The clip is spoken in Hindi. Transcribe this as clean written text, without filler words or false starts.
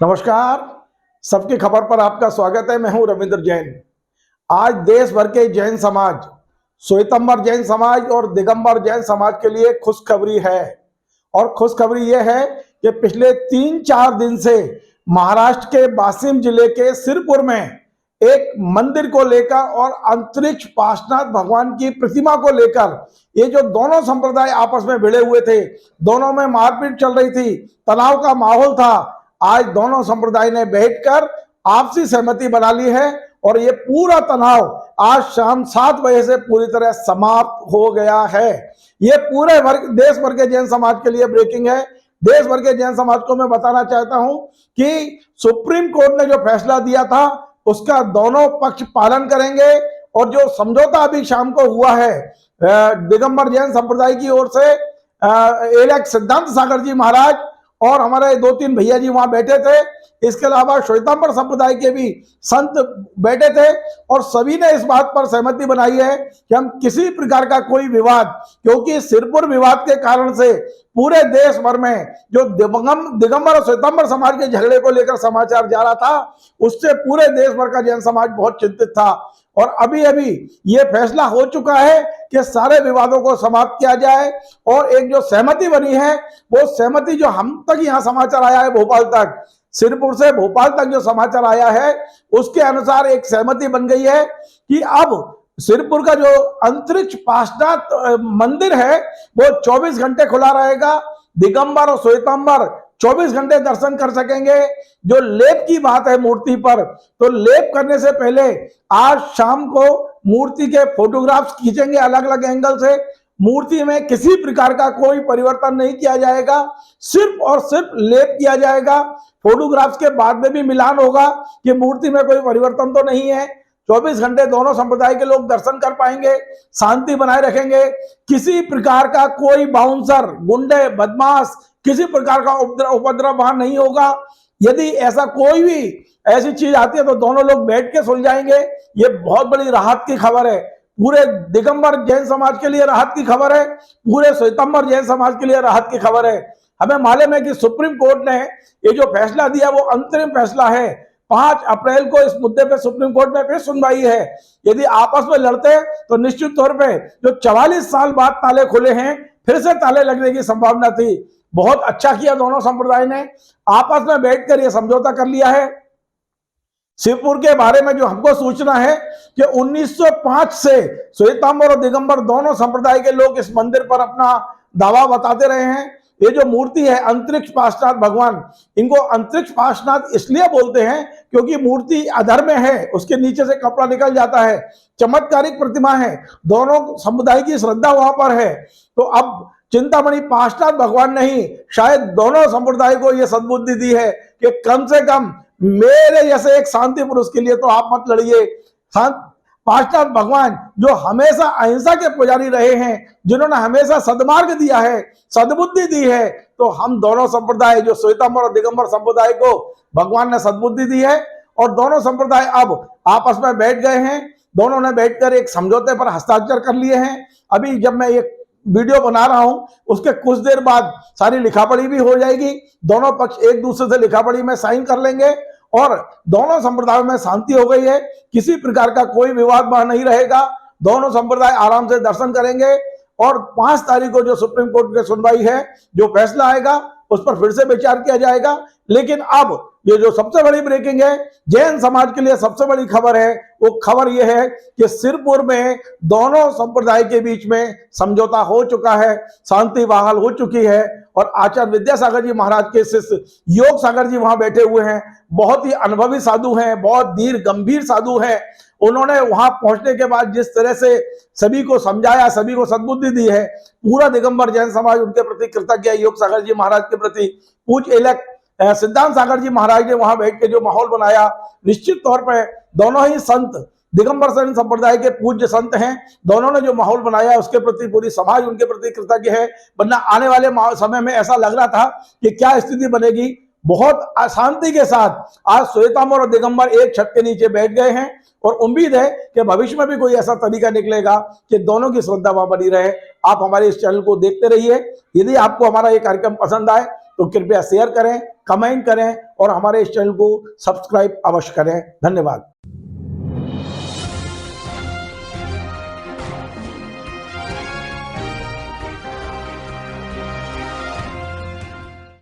नमस्कार। सबकी खबर पर आपका स्वागत है। मैं हूं रविंद्र जैन। आज देश भर के जैन समाज, श्वेतंबर जैन समाज और दिगंबर जैन समाज के लिए खुशखबरी है। और खुशखबरी यह है कि पिछले 3-4 दिन से महाराष्ट्र के वाशिम जिले के सिरपुर में एक मंदिर को लेकर और अंतरिक्ष पार्श्वनाथ भगवान की प्रतिमा को लेकर ये जो दोनों संप्रदाय आपस में भिड़े हुए थे, दोनों में मारपीट चल रही थी, तनाव का माहौल था। आज दोनों संप्रदाय ने बैठकर आपसी सहमति बना ली है और ये पूरा तनाव आज शाम 7 बजे से पूरी तरह समाप्त हो गया है। ये पूरे देश भर के जैन समाज के लिए ब्रेकिंग है। देश भर के जैन समाज को मैं बताना चाहता हूं कि सुप्रीम कोर्ट ने जो फैसला दिया था उसका दोनों पक्ष पालन करेंगे। और जो समझौता अभी शाम को हुआ है दिगंबर जैन संप्रदाय की ओर से, एलेक्स सिद्धांत सागर जी महाराज और हमारे 2-3 भैया जी वहां बैठे थे, इसके अलावा श्वेतांबर संप्रदाय के भी संत बैठे थे और सभी ने इस बात पर सहमति बनाई है कि हम किसी प्रकार का कोई विवाद, क्योंकि सिरपुर विवाद के कारण से पूरे देश भर में जो दिगंबर और श्वेतांबर समाज के झगड़े को लेकर समाचार जा रहा था, उससे पूरे देश भर का जैन समाज बहुत चिंतित था। और अभी अभी ये फैसला हो चुका है कि सारे विवादों को समाप्त किया जाए और एक जो सहमति बनी है वो सहमति जो हम तक यहाँ समाचार आया है भोपाल तक, सिरपुर से भोपाल तक जो समाचार आया है उसके अनुसार एक सहमति बन गई है कि अब सिरपुर का जो अंतरिक्ष पार्श्वनाथ मंदिर है वो 24 घंटे खुला रहेगा। दिगंबर और श्वेतांबर 24 घंटे दर्शन कर सकेंगे। जो लेप की बात है मूर्ति पर, तो लेप करने से पहले आज शाम को मूर्ति के फोटोग्राफ्स खींचेंगे अलग अलग एंगल से। मूर्ति में किसी प्रकार का कोई परिवर्तन नहीं किया जाएगा, सिर्फ और सिर्फ लेप किया जाएगा। फोटोग्राफ्स के बाद में भी मिलान होगा कि मूर्ति में कोई परिवर्तन तो नहीं है। 24 घंटे दोनों संप्रदाय के लोग दर्शन कर पाएंगे, शांति बनाए रखेंगे। किसी प्रकार का कोई बाउंसर, गुंडे, बदमाश, किसी प्रकार का उपद्रव वहां नहीं होगा। यदि ऐसा कोई भी ऐसी चीज आती है तो दोनों लोग बैठ के सुलझाएंगे। ये बहुत बड़ी राहत की खबर है। पूरे दिगंबर जैन समाज के लिए राहत की खबर है, पूरे श्वेतांबर जैन समाज के लिए राहत की खबर है। हमें मालूम है कि सुप्रीम कोर्ट ने ये जो फैसला दिया वो अंतरिम फैसला है। 5 अप्रैल को इस मुद्दे पे सुप्रीम कोर्ट में फिर सुनवाई है। यदि आपस में लड़ते तो निश्चित तौर पे जो 44 साल बाद ताले खुले हैं फिर से ताले लगने की संभावना थी। बहुत अच्छा किया दोनों संप्रदाय ने, आपस में बैठकर यह समझौता कर लिया है। सिरपुर के बारे में जो हमको सूचना है कि 1905 से श्वेतांबर और दिगंबर दोनों संप्रदाय के लोग इस मंदिर पर अपना दावा बताते रहे हैं। ये जो मूर्ति है अंतरिक्ष पार्श्वनाथ भगवान, इनको अंतरिक्ष पार्श्वनाथ इसलिए बोलते हैं क्योंकि मूर्ति अधर में है, उसके नीचे से कपड़ा निकल जाता है, चमत्कारिक प्रतिमा है। दोनों समुदाय की श्रद्धा वहां पर है। तो अब चिंतामणि पार्श्वनाथ भगवान नहीं, शायद दोनों संप्रदाय को यह सद्बुद्धि दी है कि कम से कम मेरे जैसे एक शांति पुरुष के लिए तो आप मत लड़िए। पार्श्वनाथ भगवान जो हमेशा अहिंसा के पुजारी रहे हैं, जिन्होंने हमेशा सद्मार्ग दिया है, सद्बुद्धि दी है, तो हम दोनों संप्रदाय जो श्वेतांबर और दिगंबर संप्रदाय को भगवान ने सद्बुद्धि दी है और दोनों संप्रदाय अब आपस में बैठ गए हैं। दोनों ने बैठकर एक समझौते पर हस्ताक्षर कर लिए हैं। अभी जब मैं ये वीडियो बना रहा हूं उसके कुछ देर बाद सारी लिखापढ़ी भी हो जाएगी। दोनों पक्ष एक दूसरे से लिखापढ़ी में साइन कर लेंगे और दोनों संप्रदायों में शांति हो गई है। किसी प्रकार का कोई विवाद वहां नहीं रहेगा। दोनों संप्रदाय आराम से दर्शन करेंगे और 5 तारीख को जो सुप्रीम कोर्ट की सुनवाई है, जो फैसला आएगा उस पर फिर से विचार किया जाएगा। लेकिन अब ये जो सबसे बड़ी ब्रेकिंग है, जैन समाज के लिए सबसे बड़ी खबर है, वो खबर ये है कि सिरपुर में दोनों संप्रदाय के बीच में समझौता हो चुका है, शांति बहाल हो चुकी है और आचार्य विद्यासागर जी महाराज के शिष्य योग सागर जी वहां बैठे हुए हैं। बहुत ही अनुभवी साधु हैं, बहुत धीर गंभीर साधु हैं। उन्होंने वहां पहुंचने के बाद जिस तरह से सभी को समझाया, सभी को सद्बुद्धि दी है, पूरा दिगंबर जैन समाज उनके प्रति कृतज्ञ है। योग सागर जी महाराज के प्रति पूज्य एलेक्स सिद्धांत सागर जी महाराज ने वहां बैठ के जो माहौल बनाया, निश्चित तौर पर दोनों ही संत दिगंबर जैन संप्रदाय के पूज्य संत हैं। दोनों ने जो माहौल बनाया उसके प्रति पूरी समाज उनके प्रति कृतज्ञ है। वरना आने वाले समय में ऐसा लग रहा था कि क्या स्थिति बनेगी। बहुत अशांति के साथ आज श्वेतांबर और दिगंबर एक छत के नीचे बैठ गए हैं और उम्मीद है कि भविष्य में भी कोई ऐसा तरीका निकलेगा कि दोनों की श्रद्धा वहां बनी रहे। आप हमारे इस चैनल को देखते रहिए। यदि आपको हमारा ये कार्यक्रम पसंद आए तो कृपया शेयर करें, कमेंट करें और हमारे इस चैनल को सब्सक्राइब अवश्य करें। धन्यवाद।